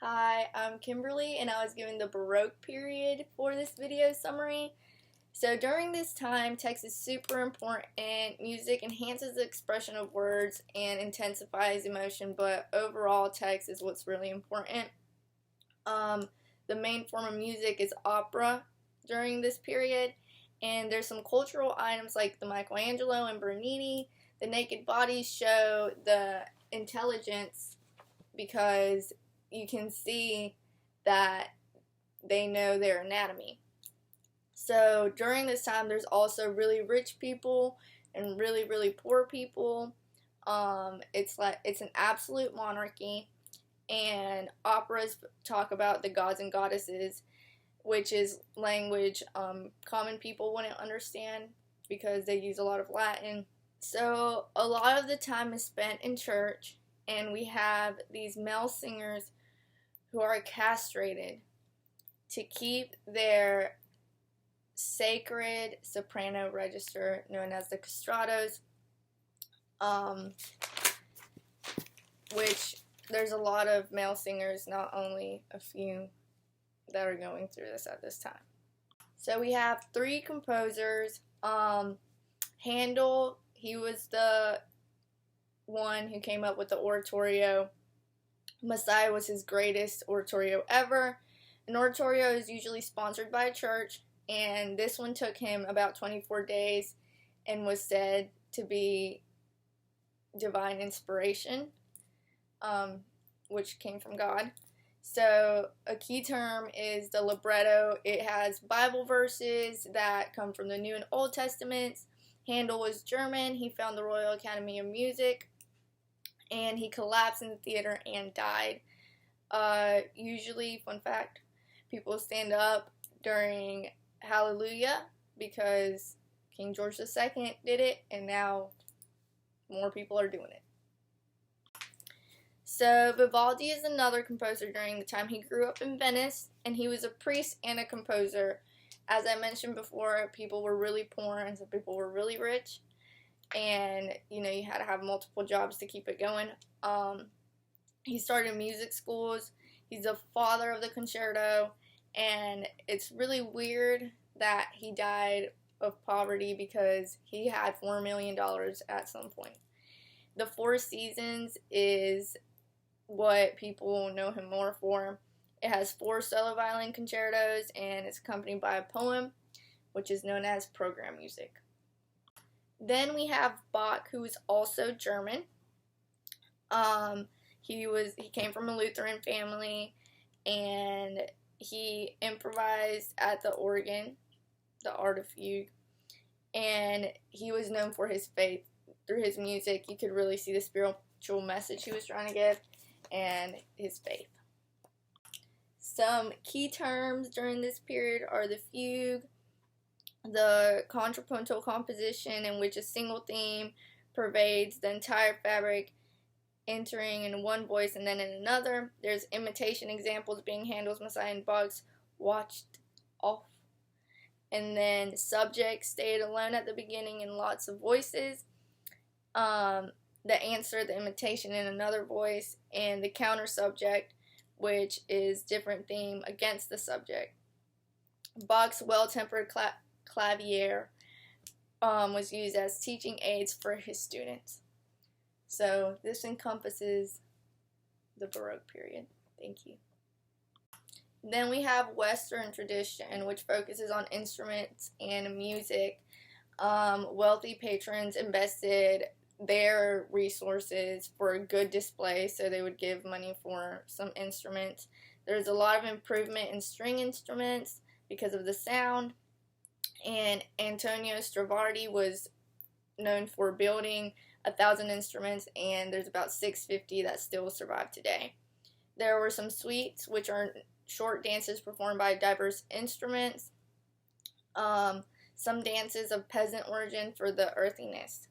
Hi, I'm Kimberly, and I was given the Baroque period for this video summary. So during this time, text is super important. Music enhances the expression of words and intensifies emotion, but overall text is what's really important. The main form of music is opera during this period, and there's some cultural items like the Michelangelo and Bernini. The naked bodies show the intelligence because you can see that they know their anatomy. So during this time, there's also really rich people and really poor people. It's an absolute monarchy, and operas talk about the gods and goddesses, which is language common people wouldn't understand because they use a lot of Latin. So a lot of the time is spent in church, and we have these male singers who are castrated to keep their sacred soprano register known as the castratos, which there's a lot of male singers, not only a few, that are going through this at this time. So we have three composers. Handel, he was the one who came up with the oratorio. Messiah was his greatest oratorio ever. An oratorio is usually sponsored by a church, and this one took him about 24 days and was said to be divine inspiration, which came from God. So a key term is the libretto. It has Bible verses that come from the New and Old Testaments. Handel was German. He founded the Royal Academy of Music, and he collapsed in the theater and died. Usually, fun fact, people stand up during Hallelujah because King George II did it, and now more people are doing it. So Vivaldi is another composer during the time. He grew up in Venice, and he was a priest and a composer. As I mentioned before, people were really poor and some people were really rich, and you had to have multiple jobs to keep it going. He started music schools. He's the father of the concerto, and it's really weird that he died of poverty because he had $4 million at some point. The Four Seasons is what people know him more for. It has 4 solo violin concertos, and it's accompanied by a poem, which is known as program music. Then we have Bach, who is also German. He came from a Lutheran family, and he improvised at the organ, the art of fugue, and he was known for his faith. Through his music, you could really see the spiritual message he was trying to give and his faith. Some key terms during this period are the fugue, the contrapuntal composition, in which a single theme pervades the entire fabric, entering in one voice and then in another. There's imitation examples being Handel's Messiah and Bach's Watched Off. And then subject stayed alone at the beginning in lots of voices. The answer, the imitation in another voice, and the counter subject, which is different theme against the subject. Bach's well-tempered clavier was used as teaching aids for his students. So this encompasses the Baroque period. Thank you. Then we have Western tradition, which focuses on instruments and music. Wealthy patrons invested their resources for a good display, so they would give money for some instruments. There's a lot of improvement in string instruments because of the sound, and Antonio Stradivari was known for building 1,000 instruments, and there's about 650 that still survive today. There were some suites, which are short dances performed by diverse instruments. Some dances of peasant origin for the earthiness.